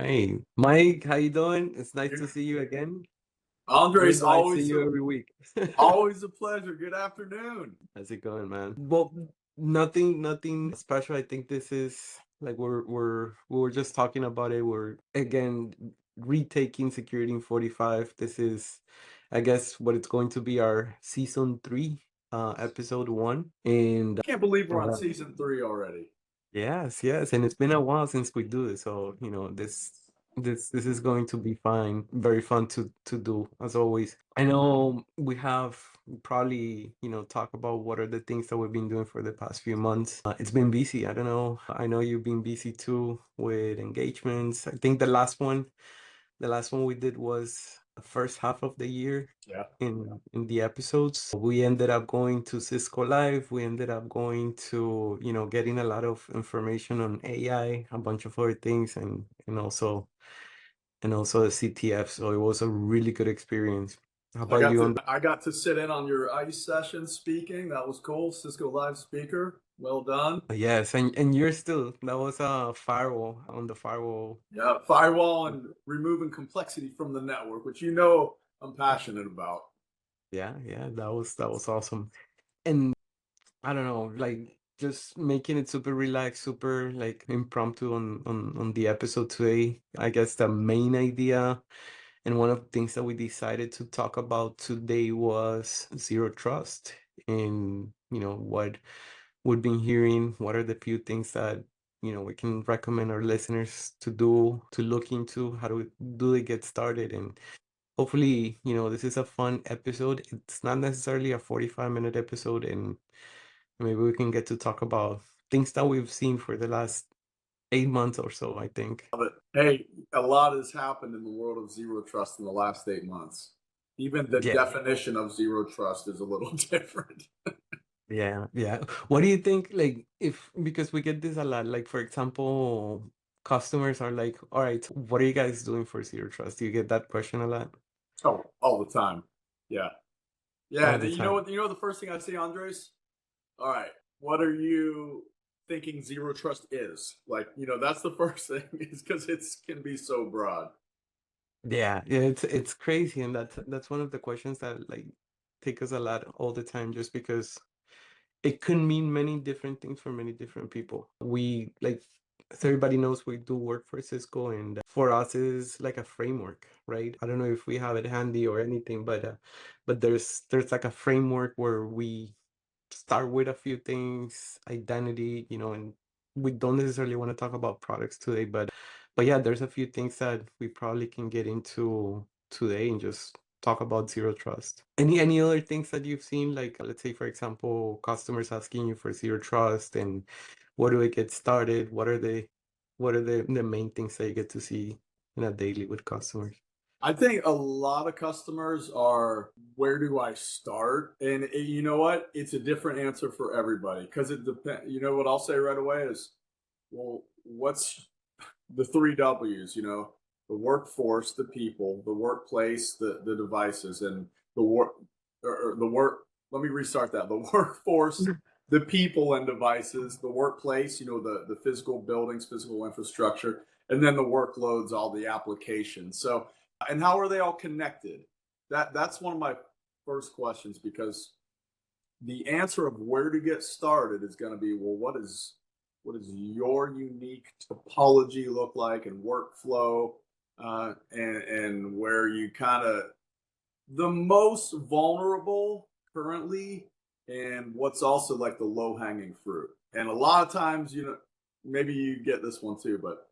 right. Mike, how you doing? It's nice to Good. see you again. Even Andres, though I see always you every week. always a pleasure. Good afternoon. How's it going, man? Well, nothing special. I think this is like we were just talking about it. We're again retaking Security in 45. This is, I guess, what it's going to be our season 3, episode 1. And Can't believe we're on uh, season 3 already. yes, and it's been a while since we do this, so this is going to be fine, very fun to do as always. I know we have probably talk about what are the things that we've been doing for the past few months. It's been busy. I don't know. I know you've been busy too with engagements. I think the last one we did was the first half of the year Yeah. in the episodes. We ended up going to Cisco Live. We ended up going to, getting a lot of information on AI, a bunch of other things, and also the CTF. So it was a really good experience. How I about got you to on I got to sit in on your ICE session speaking. That was cool. Cisco Live speaker. Well done. yes, and you're still that was a firewall on the firewall. Yeah, firewall and removing complexity from the network, which you know I'm passionate about. Yeah, that was awesome. And I don't know, like just making it super relaxed, super like impromptu on the episode today. I guess the main idea and one of the things that we decided to talk about today was zero trust and what we've been hearing, what are the few things that we can recommend our listeners to do, to look into, how do they get started, and hopefully, this is a fun episode. It's not necessarily a 45-minute episode, and maybe we can get to talk about things that we've seen for the last 8 months or so, I think. But hey, a lot has happened in the world of zero trust in the last 8 months. Even the Yeah, definition of zero trust is a little different. yeah. What do you think, like, if, because we get this a lot, like, for example, customers are like, all right, what are you guys doing for zero trust? Do you get that question a lot? Oh, all the time. Yeah. Yeah, All and the you know time. what? You know the first thing I say, Andres. All right, what are you thinking zero trust is? Like, that's the first thing is because it's can be so broad. Yeah, it's crazy, and that's one of the questions that like take us a lot all the time, just because it could mean many different things for many different people. We like, as everybody knows, we do work for Cisco, and for us is like a framework, right? I don't know if we have it handy or anything, but there's like a framework where we start with a few things, identity, and we don't necessarily want to talk about products today, but yeah, there's a few things that we probably can get into today and just talk about zero trust. Any other things that you've seen, like let's say for example, customers asking you for zero trust, and where do we get started? What are the main things that you get to see in a daily with customers? I think a lot of customers are, where do I start? And you know what? It's a different answer for everybody because it depends. You know what I'll say right away is, well, what's the three W's? The workforce, the people, the workplace, the devices, and the work or the work. Let me restart that. The workforce, the people and devices, the workplace. The physical buildings, physical infrastructure, and then the workloads, all the applications. So, and how are they all connected? That's one of my first questions because the answer of where to get started is going to be, well, what does your unique topology look like and workflow, and where you kind of the most vulnerable currently, and what's also like the low hanging fruit. And a lot of times, maybe you get this one too, but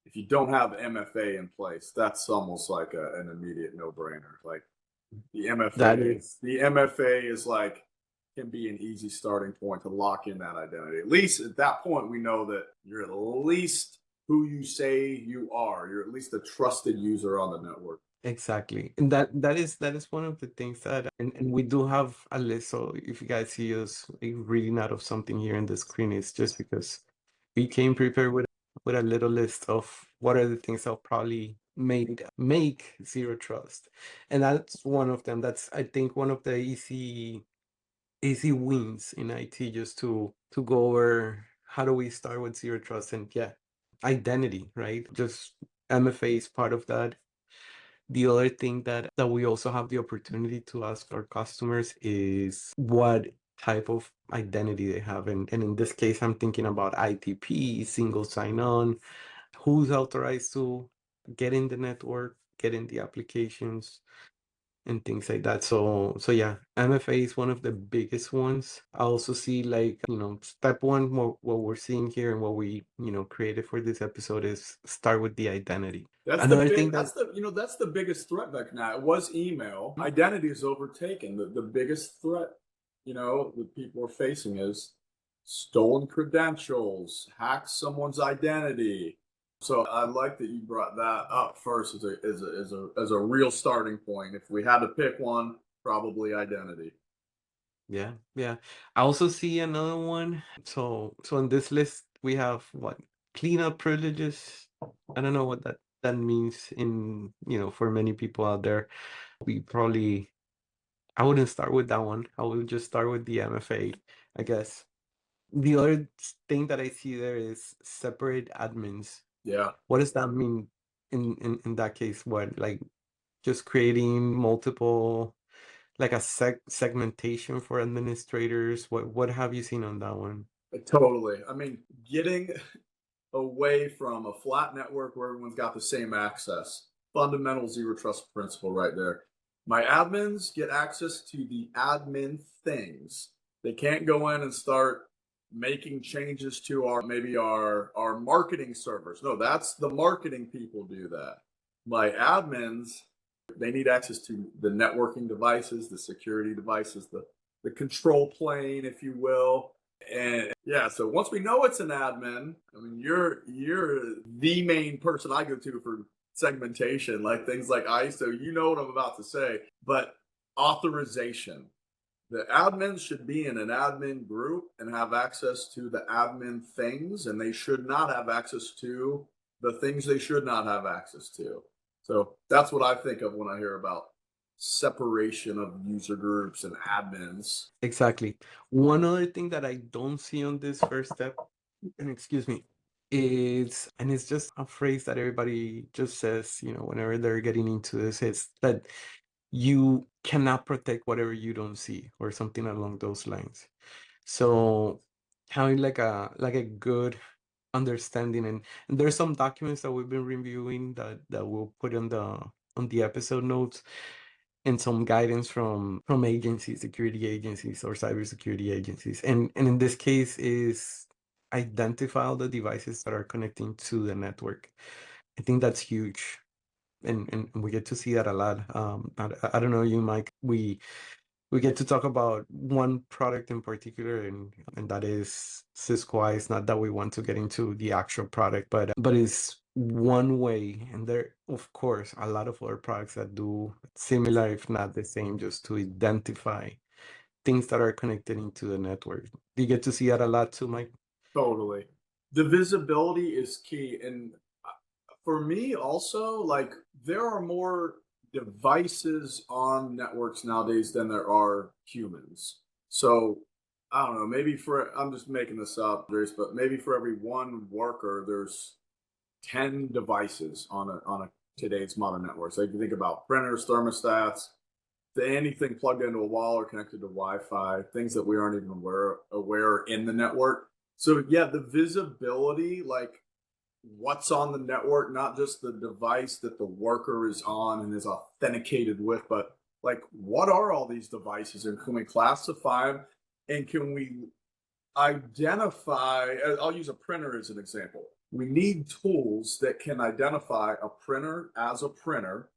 if you don't have MFA in place, that's almost like an immediate no brainer. Like the That MFA, is the MFA is like can be an easy starting point to lock in that identity. At least at that point, we know that you're at least who you say you are. You're at least a trusted user on the network. exactly, and that is one of the things that, and we do have a list. So if you guys see us like, reading out of something here in the screen, it's just because we came prepared with a little list of what are the things that'll probably make zero trust, and that's one of them. That's, I think, one of the easy wins in IT, just to go over how do we start with zero trust. And yeah, identity, right? Just MFA is part of that. The other thing that we also have the opportunity to ask our customers is what type of identity they have. And in this case, I'm thinking about ITP, single sign-on, who's authorized to get in the network, get in the applications, and things like that. So yeah, MFA is one of the biggest ones. I also see, like, step one, what we're seeing here and what we, created for this episode is start with the identity. Another thing that That's the biggest threat back now. It was email. Identity is overtaken. The biggest threat, that people are facing is stolen credentials, hack someone's identity. So I like that you brought that up first as a real starting point. If we had to pick one, probably identity. Yeah, yeah. I also see another one. So in this list we have what? Cleanup privileges. I don't know what that means in, for many people out there. We probably I wouldn't start with that one. I would just start with the MFA, I guess. The other thing that I see there is separate admins. Yeah. What does that mean in that case? What, like, just creating multiple, like a segmentation for administrators? What have you seen on that one? Totally. I mean, getting away from a flat network where everyone's got the same access. Fundamental zero trust principle right there. My admins get access to the admin things. They can't go in and start making changes to our marketing servers. No, that's the marketing people do that. My admins, they need access to the networking devices, the security devices, the control plane, if you will. And yeah, so once we know it's an admin, I mean, you're the main person I go to for segmentation, like things like ISO. You know what I'm about to say, but authorization. The admins should be in an admin group and have access to the admin things, and they should not have access to the things they should not have access to. So that's what I think of when I hear about separation of user groups and admins. Exactly. One other thing that I don't see on this first step, and excuse me, is, and it's just a phrase that everybody just says, whenever they're getting into this, is that you cannot protect whatever you don't see, or something along those lines. So having like a good understanding, and there's some documents that we've been reviewing that we'll put on the episode notes, and some guidance from agencies, security agencies or cybersecurity agencies. And in this case is identify all the devices that are connecting to the network. I think that's huge. And we get to see that a lot. I don't know you, Mike. We get to talk about one product in particular, and that is Cisco Eyes. Not that we want to get into the actual product, but it's one way, and there, of course, a lot of other products that do similar, if not the same, just to identify things that are connected into the network. Do you get to see that a lot too, Mike? Totally. The visibility is key. And for me, also, like, there are more devices on networks nowadays than there are humans. So I don't know, I'm just making this up, Grace, but maybe for every one worker, there's 10 devices on a today's modern network. So if you think about printers, thermostats, anything plugged into a wall or connected to Wi-Fi, things that we aren't even aware in the network. So yeah, the visibility, like what's on the network, not just the device that the worker is on and is authenticated with, but like what are all these devices and can we classify them and can we identify? I'll use a printer as an example. We need tools that can identify a printer as a printer,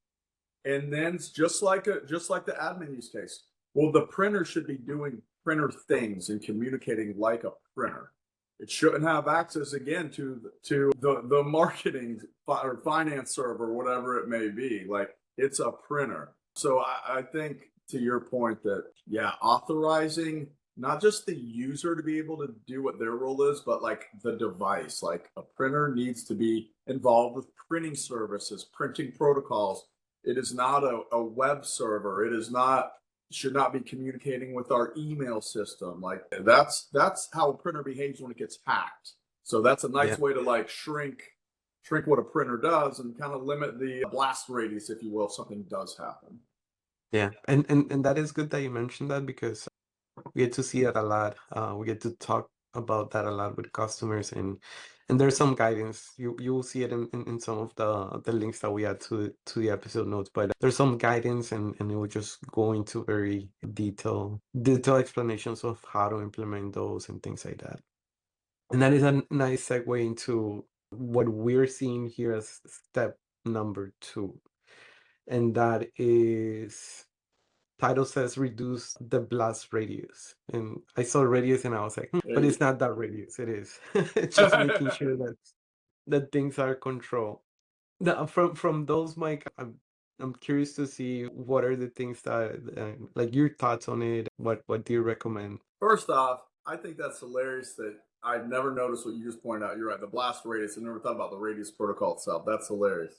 and then it's just like the admin use case. Well, the printer should be doing printer things and communicating like a printer. It shouldn't have access again to the marketing or finance server, whatever it may be. Like it's a printer. So I think to your point that yeah, authorizing not just the user to be able to do what their role is, but like the device. Like a printer needs to be involved with printing services, printing protocols. It is not a web server. It is not should not be communicating with our email system. Like that's how a printer behaves when it gets hacked. So that's a Yeah. nice way to like shrink shrink what a printer does and kind of limit the blast radius, if you will, if something does happen. Yeah, and that is good that you mentioned that because we get to see it a lot. We get to talk about that a lot with customers, and there's some guidance. You will see it in some of the links that we add to the episode notes. But there's some guidance, and it will just go into very detailed explanations of how to implement those and things like that. And that is a nice segue into what we're seeing here as step number two, and that is title says reduce the blast radius. And I saw radius and I was like, but Eh, it's not that radius. It is. It's just making sure that things are controlled. From those, Mike, I'm curious to see what are the things that like your thoughts on it. What do you recommend? First off, I think that's hilarious that I've never noticed what you just pointed out. You're right. The blast radius. I never thought about the radius protocol itself. That's hilarious.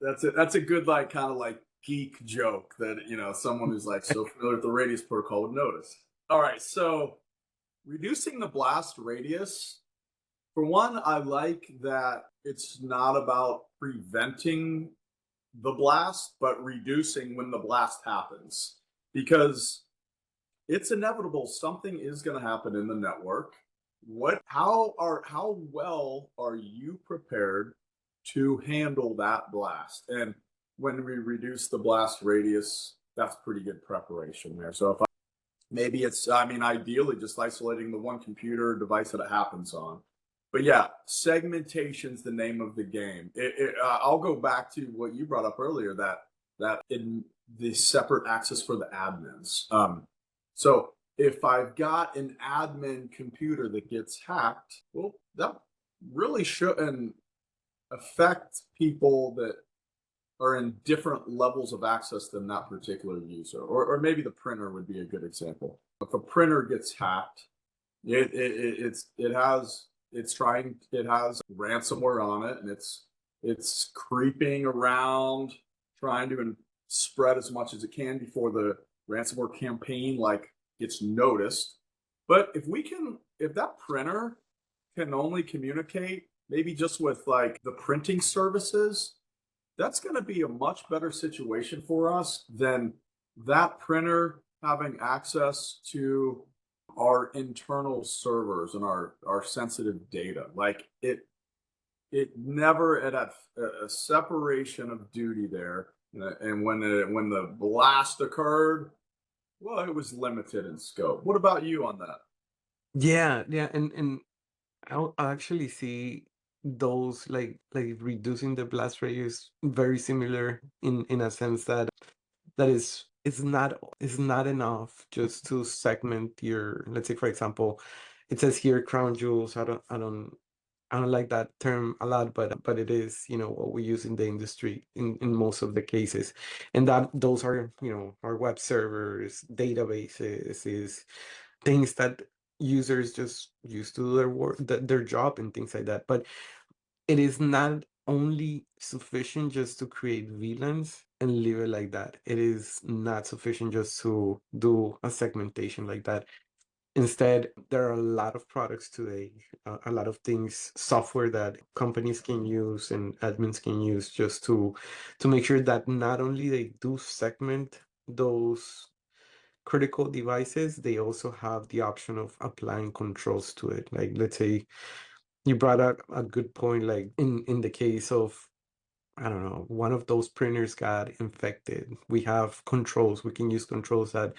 That's it. That's a good, like, kind of like geek joke that, someone who's like so familiar with the radius protocol would notice. All right. So reducing the blast radius, for one, I like that it's not about preventing the blast, but reducing when the blast happens because it's inevitable. Something is going to happen in the network. How well are you prepared to handle that blast? And when we reduce the blast radius, that's pretty good preparation there. So if maybe it's, I mean, ideally just isolating the one computer device that it happens on. But yeah, segmentation's the name of the game. I'll go back to what you brought up earlier, that in the separate access for the admins. So if I've got an admin computer that gets hacked, well, that really shouldn't affect people that are in different levels of access than that particular user. Or maybe the printer would be a good example. If a printer gets hacked, it has ransomware on it, and it's creeping around trying to spread as much as it can before the ransomware campaign gets noticed. But if that printer can only communicate maybe just with like the printing services, that's going to be a much better situation for us than that printer having access to our internal servers and our sensitive data. Like it never it had a separation of duty there. And when the blast occurred, well, it was limited in scope. What about you on that? Yeah, and I actually see those like reducing the blast radius very similar in a sense that is it's not enough just to segment your, let's say for example, it says here crown jewels. I don't like that term a lot, but it is, what we use in the industry in most of the cases. And that those are, our web servers, databases, is things that users just use to do their work, their job and things like that. But it is not only sufficient just to create VLANs and leave it like that. It is not sufficient just to do a segmentation like that. Instead, there are a lot of products today, a lot of things, software that companies can use and admins can use just to make sure that not only they do segment those critical devices, they also have the option of applying controls to it. Like, let's say you brought up a good point, like in the case of, I don't know, one of those printers got infected. We have controls. We can use controls that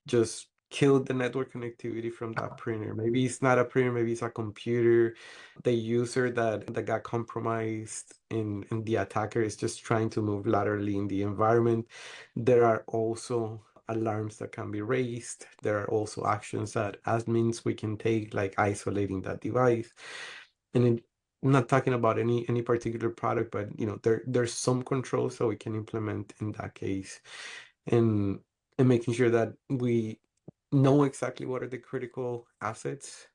just kill the network connectivity from that printer. Maybe it's not a printer, maybe it's a computer. The user that got compromised and the attacker is just trying to move laterally in the environment. There are also alarms that can be raised. There are also actions that admins we can take, like isolating that device. And I'm not talking about any particular product, but there's some controls that we can implement in that case, and making sure that we know exactly what are the critical assets,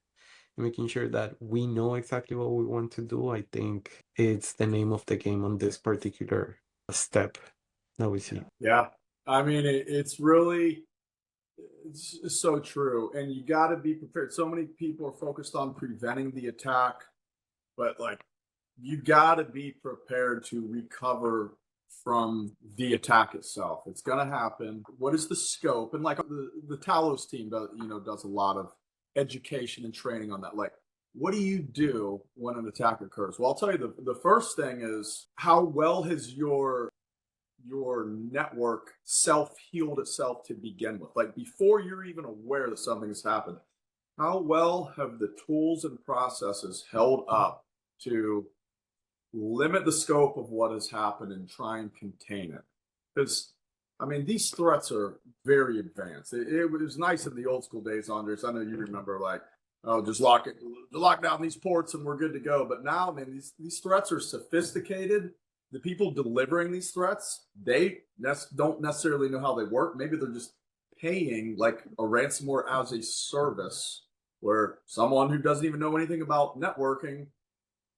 and making sure that we know exactly what we want to do. I think it's the name of the game on this particular step that we see. Yeah. I mean, it's so true. And you got to be prepared. So many people are focused on preventing the attack, but like you got to be prepared to recover from the attack itself. It's going to happen. What is the scope? And like the Talos team does, does a lot of education and training on that. Like, what do you do when an attack occurs? Well, I'll tell you the first thing is how well has your network self healed itself to begin with? Like before you're even aware that something has happened, how well have the tools and processes held up to limit the scope of what has happened and try and contain it? Because I mean, these threats are very advanced. It was nice in the old school days, Andres. I know you remember, like, oh, just lock down these ports, and we're good to go. But now, man, these threats are sophisticated. The people delivering these threats, they don't necessarily know how they work. Maybe they're just paying like a ransomware as a service, where someone who doesn't even know anything about networking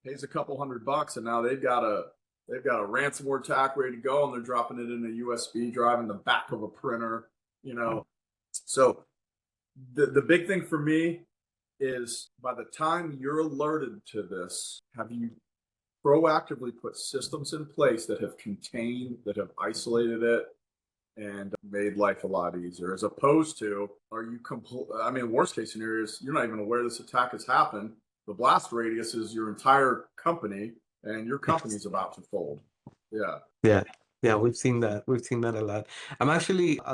pays a couple $100, and now they've got a ransomware attack ready to go, and they're dropping it in a USB drive in the back of a printer. You know, so the big thing for me is by the time you're alerted to this, have you proactively put systems in place that have contained, that have isolated it, and made life a lot easier, as opposed to, are you I mean, worst case scenario is you're not even aware this attack has happened. The blast radius is your entire company, and your company's about to fold. Yeah. Yeah. Yeah, we've seen that. We've seen that a lot. I'll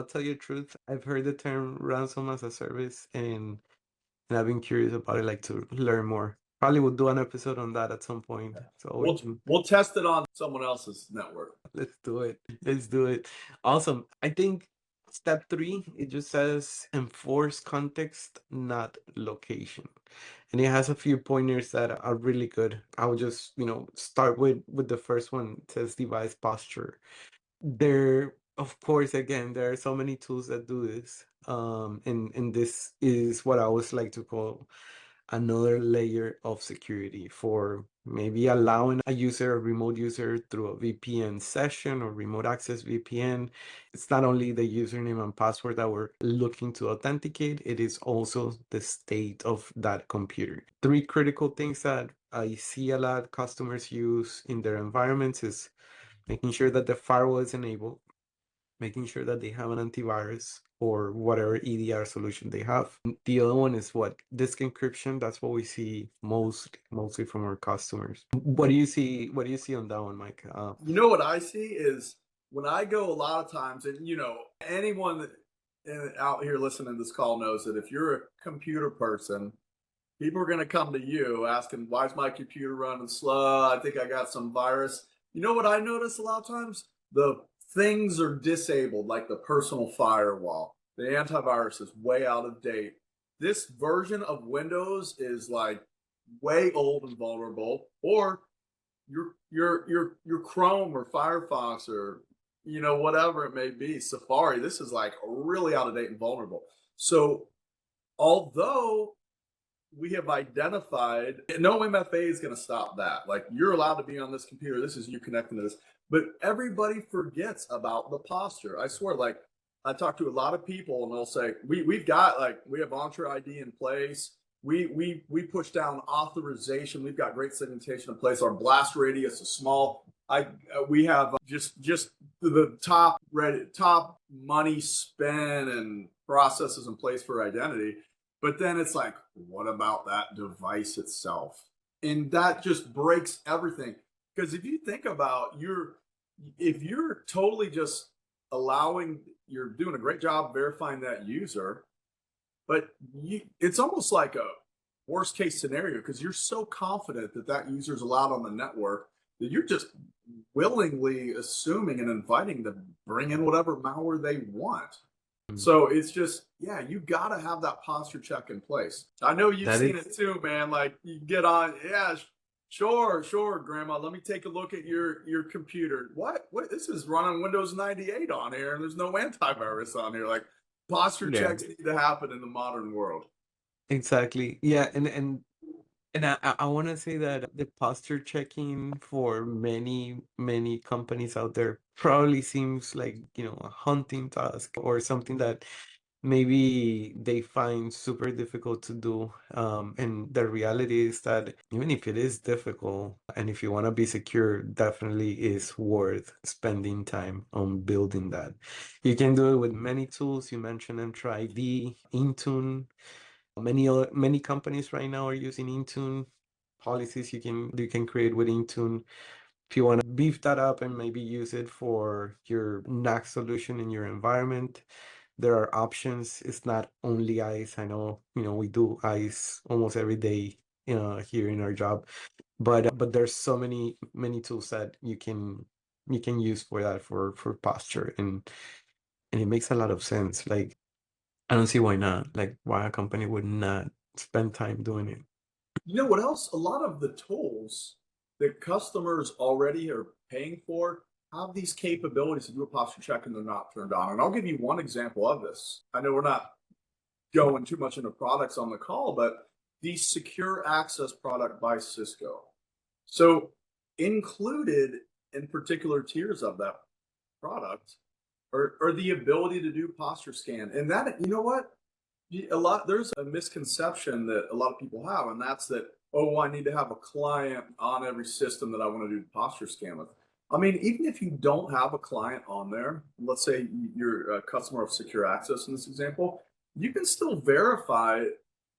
tell you the truth, I've heard the term ransom as a service, and I've been curious about it, like to learn more. Probably we'll do an episode on that at some point. So We'll test it on someone else's network. let's do it. Let's do it. Awesome. I think step three, it just says enforce context, not location. And it has a few pointers that are really good. I'll just, start with the first one. It says device posture. There, of course, again, there are so many tools that do this. And this is what I always like to call another layer of security for maybe allowing a user, a remote user, through a VPN session or remote access VPN. It's not only the username and password that we're looking to authenticate, it is also the state of that computer. Three critical things that I see a lot customers use in their environments is making sure that the firewall is enabled, making sure that they have an antivirus or whatever EDR solution they have. The other one is what? Disk encryption. That's what we see mostly from our customers. What do you see? What do you see on that one, Mike? You know what I see is when I go a lot of times, and anyone that out here listening to this call knows that if you're a computer person, people are going to come to you asking, "Why is my computer running slow? I think I got some virus." You know what I notice a lot of times? The things are disabled, like the personal firewall. The antivirus is way out of date. This version of Windows is like way old and vulnerable, or your Chrome or Firefox or whatever it may be, Safari. This is like really out of date and vulnerable. So although we have identified, no MFA is going to stop that. Like, you're allowed to be on this computer. This is you connecting to this. But everybody forgets about the posture. I swear, like, I talk to a lot of people and they'll say, we have Entra ID in place. We push down authorization. We've got great segmentation in place. Our blast radius is small. We have just the top money spend and processes in place for identity. But then it's like, what about that device itself? And that just breaks everything. Because if you think about if you're totally just you're doing a great job verifying that user, but it's almost like a worst case scenario because you're so confident that that user is allowed on the network that you're just willingly assuming and inviting to bring in whatever malware they want. So it's just, yeah, you got to have that posture check in place. I know you've seen it too, man. Like, you get on, yeah, sure, grandma. Let me take a look at your computer. What? This is running Windows 98 on here, and there's no antivirus on here. Like, posture checks need to happen in the modern world. Exactly. Yeah, and I want to say that the posture checking for many companies out there probably seems like a hunting task or something that maybe they find super difficult to do. And the reality is that even if it is difficult, and if you want to be secure, definitely is worth spending time on building that. You can do it with many tools. You mentioned Entra Intune. Many companies right now are using Intune. Policies you can create with Intune. If you want to beef that up and maybe use it for your NAC solution in your environment, there are options. It's not only ICE. I know, we do ICE almost every day, here in our job, but there's so many tools that you can use for that, for posture, and it makes a lot of sense. Like, I don't see why not. Like, why a company would not spend time doing it. You know what else? A lot of the tools that customers already are paying for have these capabilities to do a posture check and they're not turned on. And I'll give you one example of this. I know we're not going too much into products on the call, but the Secure Access product by Cisco. So, included in particular tiers of that product are the ability to do posture scan. And that, you know what? There's a misconception that a lot of people have, and that's that, oh, I need to have a client on every system that I want to do the posture scan with. I mean, even if you don't have a client on there, let's say you're a customer of Secure Access in this example, you can still verify,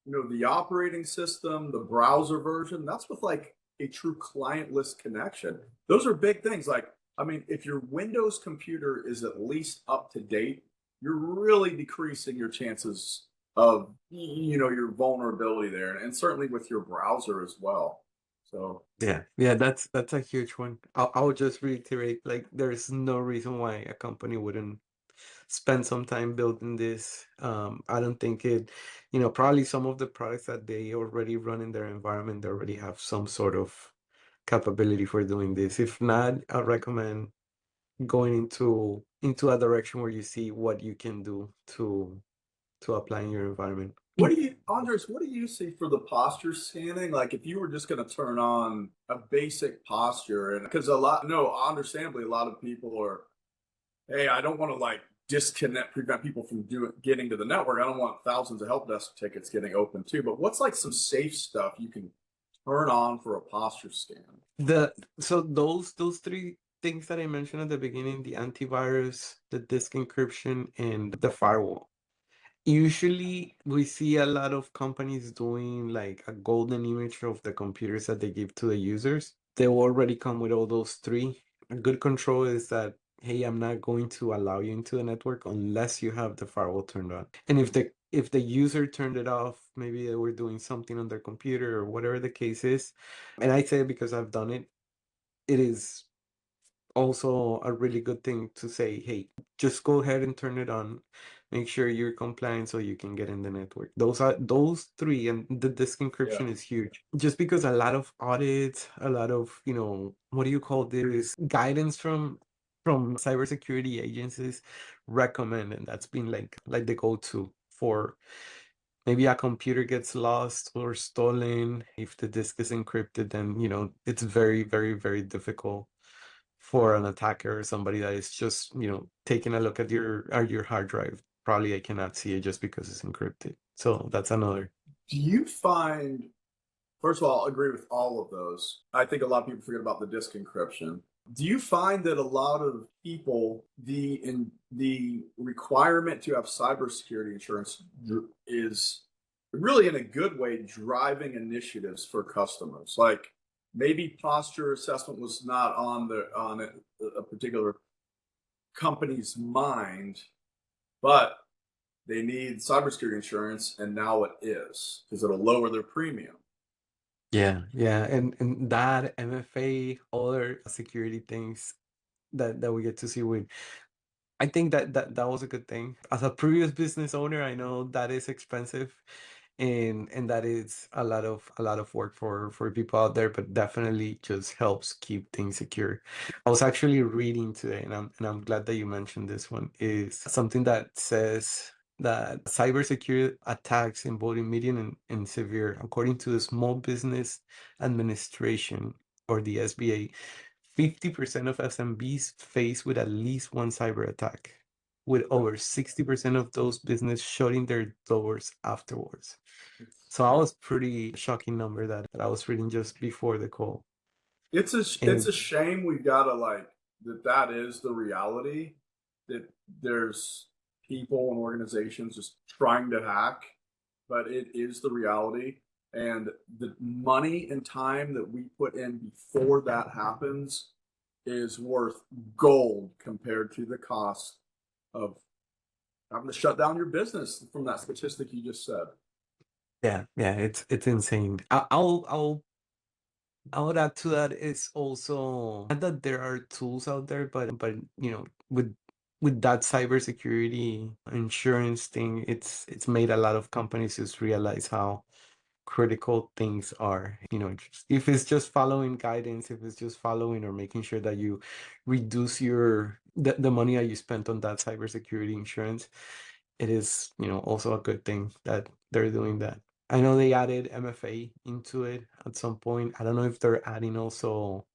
the operating system, the browser version. That's with like a true clientless connection. Those are big things. Like, I mean, if your Windows computer is at least up to date, you're really decreasing your chances of your vulnerability there, and certainly with your browser as well. So Yeah, that's a huge one. I'll just reiterate, like, there's no reason why a company wouldn't spend some time building this. I don't think probably some of the products that they already run in their environment, they already have some sort of capability for doing this. If not, I recommend going into a direction where you see what you can do to apply in your environment. Andres, what do you see for the posture scanning? Like, if you were just going to turn on a basic posture, and because no, understandably, a lot of people are, hey, I don't want to like prevent people from getting to the network. I don't want thousands of help desk tickets getting open too. But what's like some safe stuff you can turn on for a posture scan? So those three things that I mentioned at the beginning, the antivirus, the disk encryption, and the firewall. Usually we see a lot of companies doing like a golden image of the computers that they give to the users. They will already come with all those three. A good control is that, hey, I'm not going to allow you into the network unless you have the firewall turned on. And if the user turned it off, maybe they were doing something on their computer or whatever the case is. And I say it because I've done it. It is also a really good thing to say, hey, just go ahead and turn it on. Make sure you're compliant so you can get in the network. Those three, and the disk Yeah. encryption is huge. Just because a lot of audits, a lot of, what do you call this, guidance from cybersecurity agencies recommend, and that's been like the go-to for maybe a computer gets lost or stolen. If the disk is encrypted, then it's very, very, very difficult for an attacker or somebody that is just taking a look at your hard drive. Probably I cannot see it just because it's encrypted. So that's another. Do you find, first of all, I agree with all of those. I think a lot of people forget about the disk encryption. Do you find that a lot of people, the requirement to have cybersecurity insurance is really in a good way driving initiatives for customers? Like, maybe posture assessment was not on a particular company's mind, but they need cybersecurity insurance, and now it is because it'll lower their premium. Yeah, and that MFA, other security things that we get to see with. I think that was a good thing. As a previous business owner, I know that is expensive, and that is a lot of work for people out there, but definitely just helps keep things secure. I was actually reading today, and I'm glad that you mentioned this one, is something that says that cybersecurity attacks in both medium and severe, according to the Small Business Administration, or the SBA, 50% of SMBs face with at least one cyber attack. with over 60% of those business shutting their doors afterwards. So I was pretty shocking number that I was reading just before the call. It's And a shame we gotta like that is the reality that there's people and organizations just trying to hack, but it is the reality. And the money and time that we put in before that happens is worth gold compared to the cost of having to shut down your business from that statistic you just said. yeah, yeah, it's insane. I would add to that is also not that there are tools out there, but with that cybersecurity insurance thing, it's made a lot of companies just realize how critical things are. If it's just following guidance, if it's just following or making sure that you reduce the money that you spent on that cybersecurity insurance, it is, also a good thing that they're doing that. I know they added MFA into it at some point. I don't know if they're adding also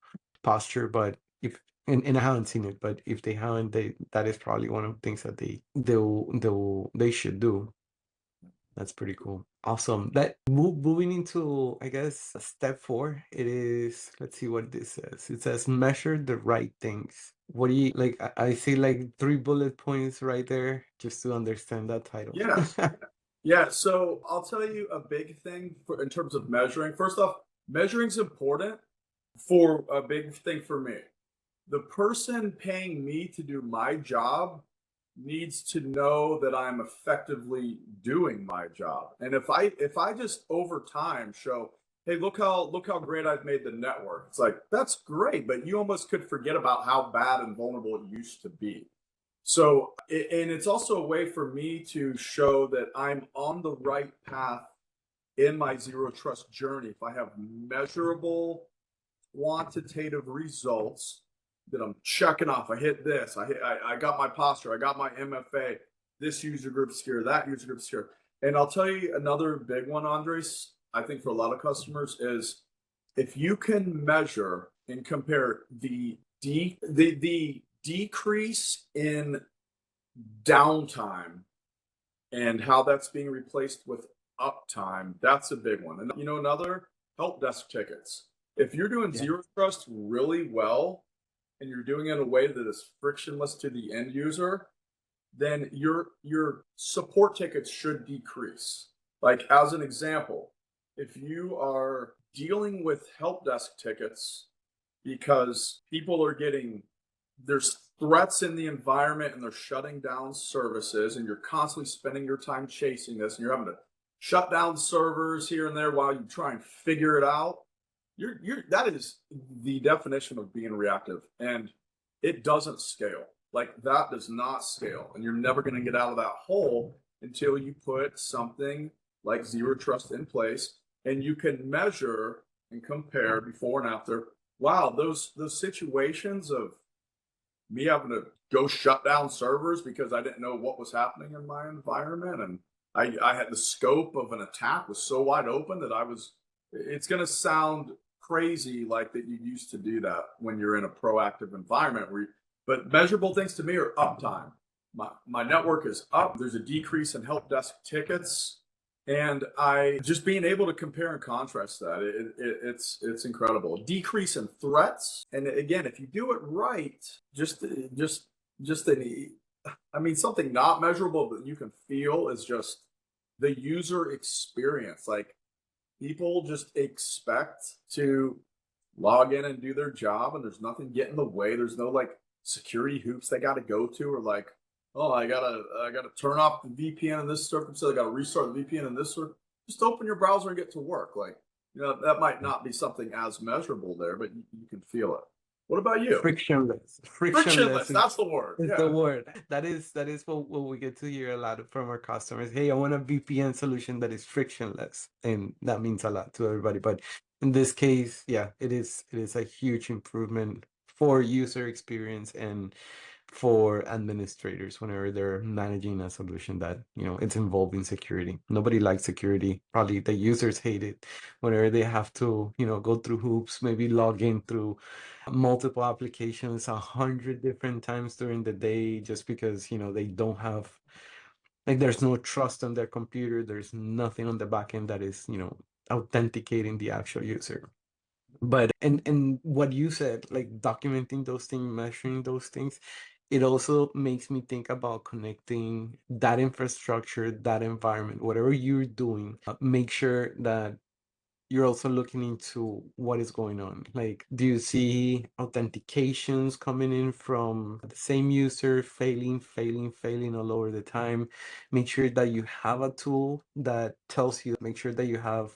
posture, but if and I haven't seen it, but if they haven't, that is probably one of the things that they should do. That's pretty cool. Awesome. Moving into, I guess, step four, it is, let's see what this says. It says measure the right things. What do you like? I see like three bullet points right there just to understand that title. Yeah. Yeah, so I'll tell you a big thing in terms of measuring. First off, measuring's important for a big thing for me. The person paying me to do my job needs to know that I'm effectively doing my job. And if I just over time show, hey, look how great I've made the network. It's like that's great, but you almost could forget about how bad and vulnerable it used to be. So, and it's also a way for me to show that I'm on the right path in my zero trust journey. If I have measurable quantitative results that I'm checking off, I hit this, I got my posture, I got my MFA, this user group secure, that user group secure. And I'll tell you another big one, Andres, I think for a lot of customers is if you can measure and compare the decrease in downtime and how that's being replaced with uptime, that's a big one. And another help desk tickets. If you're doing Yeah. zero trust really well and you're doing it in a way that is frictionless to the end user, then your support tickets should decrease. Like as an example, if you are dealing with help desk tickets because people are getting there's threats in the environment and they're shutting down services and you're constantly spending your time chasing this and you're having to shut down servers here and there while you try and figure it out, you're that is the definition of being reactive, and it doesn't scale. Like that does not scale, and you're never going to get out of that hole until you put something like zero trust in place and you can measure and compare before and after. Wow, those situations of me having to go shut down servers because I didn't know what was happening in my environment, and I had the scope of an attack was so wide open that it's going to sound crazy like that you used to do that when you're in a proactive environment but measurable things to me are uptime. My network is up, there's a decrease in help desk tickets, and I just being able to compare and contrast that, it's incredible. Decrease in threats, and again, if you do it right, just an, I mean, something not measurable but you can feel is just the user experience. Like people just expect to log in and do their job, and there's nothing get in the way. There's no like security hoops they got to go to, or like, oh, I gotta turn off the VPN in this circumstance. I gotta restart the VPN in this circumstance. Just open your browser and get to work. Like, that might not be something as measurable there, but you can feel it. What about you? Frictionless. Frictionless Frictionless. That's the word. is the Yeah. word. That is what we get to hear a lot from our customers. Hey, I want a VPN solution that is frictionless, and that means a lot to everybody. But in this case, yeah, it is a huge improvement for user experience and for administrators whenever they're managing a solution that, it's involving security. Nobody likes security. Probably the users hate it whenever they have to, go through hoops, maybe log in through multiple applications 100 different times during the day just because, they don't have, like, there's no trust on their computer. There's nothing on the back end that is, authenticating the actual user. But and what you said, like documenting those things, measuring those things, it also makes me think about connecting that infrastructure, that environment, whatever you're doing, make sure that you're also looking into what is going on. Like, do you see authentications coming in from the same user, failing all over the time? Make sure that you have a tool that tells you, make sure that you have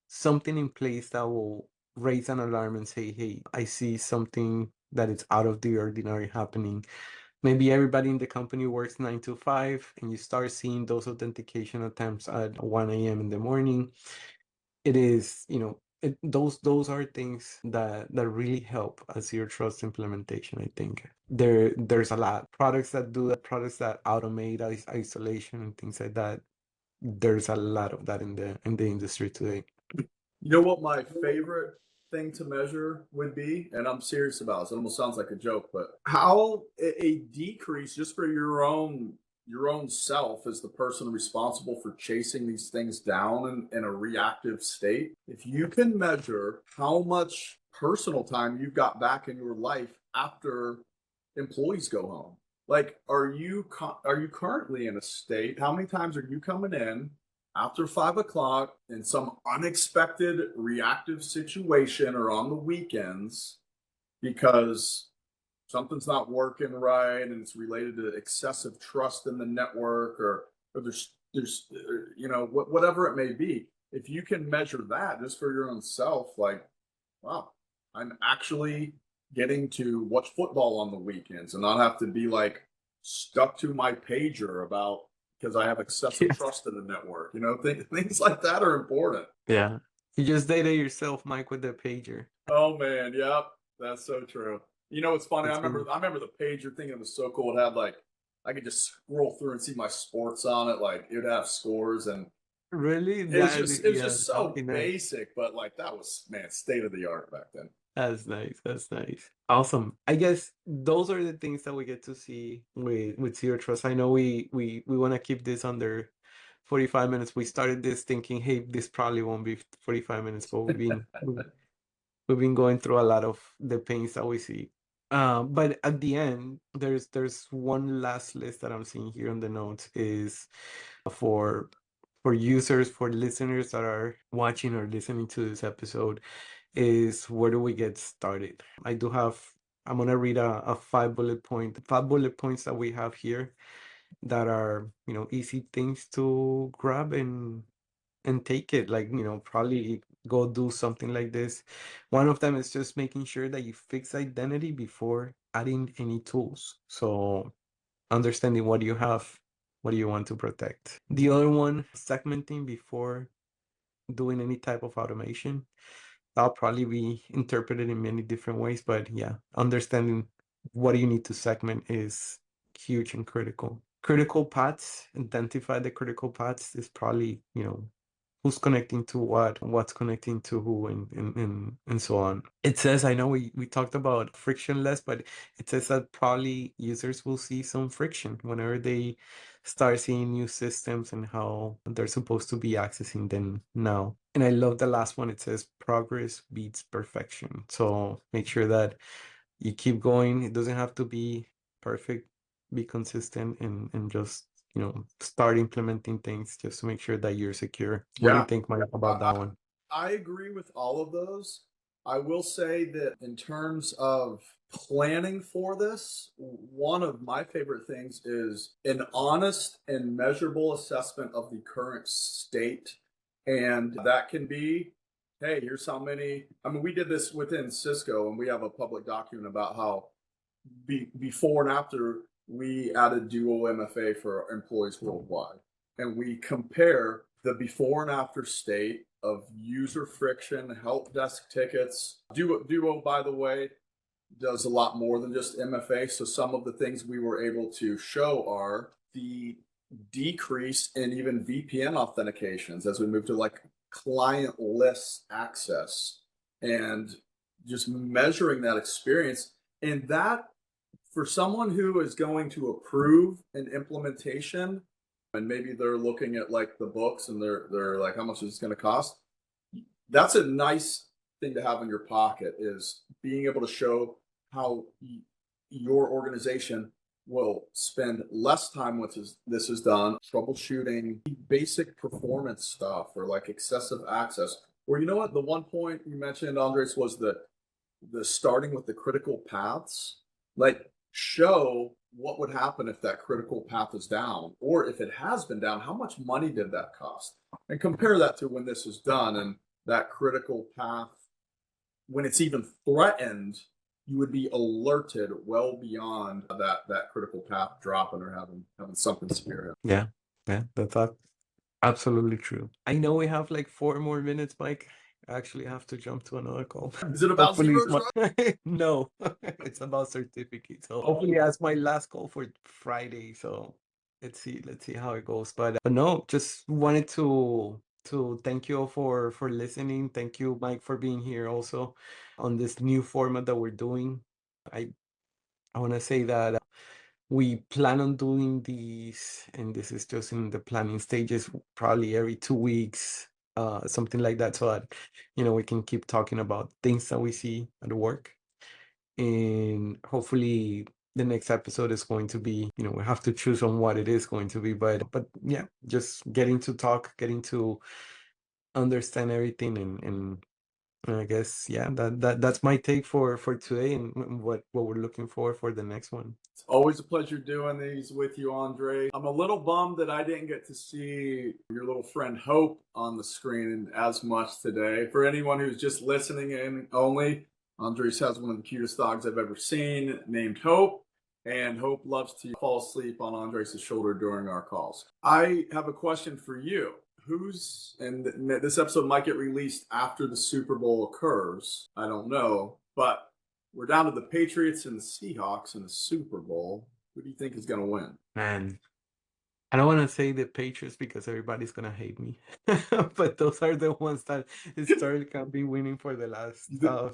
something in place that will raise an alarm and say, hey, I see something that is out of the ordinary happening. Maybe everybody in the company works 9 to 5, and you start seeing those authentication attempts at 1 a.m. in the morning. It is, those are things that really help a zero trust implementation. I think there's a lot products that do that, products that automate isolation and things like that. There's a lot of that in the industry today. You know what my favorite thing to measure would be, and I'm serious about this. It almost sounds like a joke, but how a decrease just for your own self as the person responsible for chasing these things down in a reactive state. If you can measure how much personal time you've got back in your life after employees go home. Like, are you currently in a state? How many times are you coming in after 5 o'clock in some unexpected reactive situation or on the weekends because something's not working right and it's related to excessive trust in the network or whatever it may be. If you can measure that just for your own self, like, wow, I'm actually getting to watch football on the weekends and not have to be like stuck to my pager about because I have excessive Yes. trust in the network. Things like that are important. Yeah. You just data yourself, Mike, with the pager. Oh man, yep, that's so true. It's funny. I That's remember really, I remember the pager thing. It was so cool. It had like I could just scroll through and see my sports on it. Like it would have scores, and really it was that, just it was yeah, just that would be so nice. basic. But like that was, man, state of the art back then. That's nice. That's nice. Awesome. I guess those are the things that we get to see with Zero Trust. I know we want to keep this under 45 minutes. We started this thinking, hey, this probably won't be 45 minutes, but we've been going through a lot of the pains that we see. But at the end, there's one last list that I'm seeing here on the notes is for users, for listeners that are watching or listening to this episode, is where do we get started? I'm gonna read a five bullet points that we have here that are, easy things to grab and take it, like, probably go do something like this. One of them is just making sure that you fix identity before adding any tools. So understanding what you have, what do you want to protect. The other one, segmenting before doing any type of automation. That'll probably be interpreted in many different ways, but yeah, understanding what you need to segment is huge and critical. Critical paths, identify the critical paths is probably, who's connecting to what, what's connecting to who, and so on. It says, I know we talked about frictionless, but it says that probably users will see some friction whenever they start seeing new systems and how they're supposed to be accessing them now. And I love the last one. It says progress beats perfection. So make sure that you keep going. It doesn't have to be perfect. Be consistent and just, start implementing things just to make sure that you're secure. What do you Yeah, think, Mike, about I, that one? I agree with all of those. I will say that in terms of planning for this, one of my favorite things is an honest and measurable assessment of the current state. And that can be, hey, here's how many. I mean, we did this within Cisco, and we have a public document about how before and after we added dual MFA for employees worldwide. And we compare the before and after state of user friction, help desk tickets. Duo, by the way, does a lot more than just MFA. So some of the things we were able to show are the decrease in even VPN authentications as we move to like clientless access and just measuring that experience. And that for someone who is going to approve an implementation and maybe they're looking at like the books and they're like, how much is this going to cost? That's a nice thing to have in your pocket is being able to show how your organization will spend less time with this is done troubleshooting basic performance stuff or like excessive access. Or you know what, the one point you mentioned, Andres, was the starting with the critical paths. Like show what would happen if that critical path is down, or if it has been down, how much money did that cost? And compare that to when this is done and that critical path, when it's even threatened, you would be alerted well beyond that critical path dropping or having something severe. Yeah, yeah, that's absolutely true. I know we have like 4 more minutes, Mike. I actually have to jump to another call. Is it about Hopefully zero it's trust? no, it's about certificates. So hopefully that's my last call for Friday. So let's see how it goes. But no, just wanted to thank you all for listening. Thank you, Mike, for being here also on this new format that we're doing. I I want to say that we plan on doing these, and this is just in the planning stages, probably every 2 weeks, something like that, so that we can keep talking about things that we see at work. And hopefully, the next episode is going to be, we have to choose on what it is going to be, but yeah, just getting to talk, getting to understand everything, and I guess yeah, that's my take for today, and what we're looking for the next one. It's always a pleasure doing these with you, Andre. I'm a little bummed that I didn't get to see your little friend Hope on the screen as much today. For anyone who's just listening in only, Andres has one of the cutest dogs I've ever seen named Hope. And Hope loves to fall asleep on Andres' shoulder during our calls. I have a question for you. This episode might get released after the Super Bowl occurs. I don't know. But we're down to the Patriots and the Seahawks in the Super Bowl. Who do you think is going to win? Man, I don't want to say the Patriots because everybody's gonna hate me, but those are the ones that historically can be winning for the last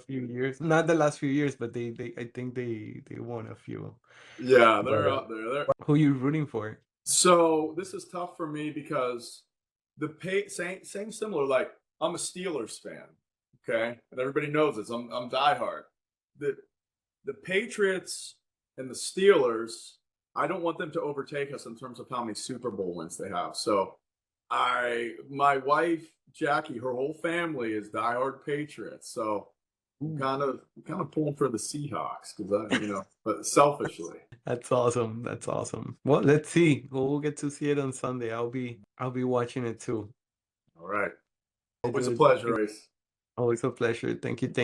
few years. Not the last few years, but they I think they won a few. Yeah, But they're up there. who you rooting for? So this is tough for me because same similar. Like I'm a Steelers fan, okay, and everybody knows this. I'm diehard. The the Patriots and the Steelers. I don't want them to overtake us in terms of how many Super Bowl wins they have. So my wife Jackie, her whole family is diehard Patriots. So I'm Ooh. kind of pulling for the Seahawks because but selfishly. That's awesome. That's awesome. Well, let's see. We'll get to see it on Sunday. I'll be watching it too. All right, I always a do. pleasure, Race. Always a pleasure. Thank you. Thank you.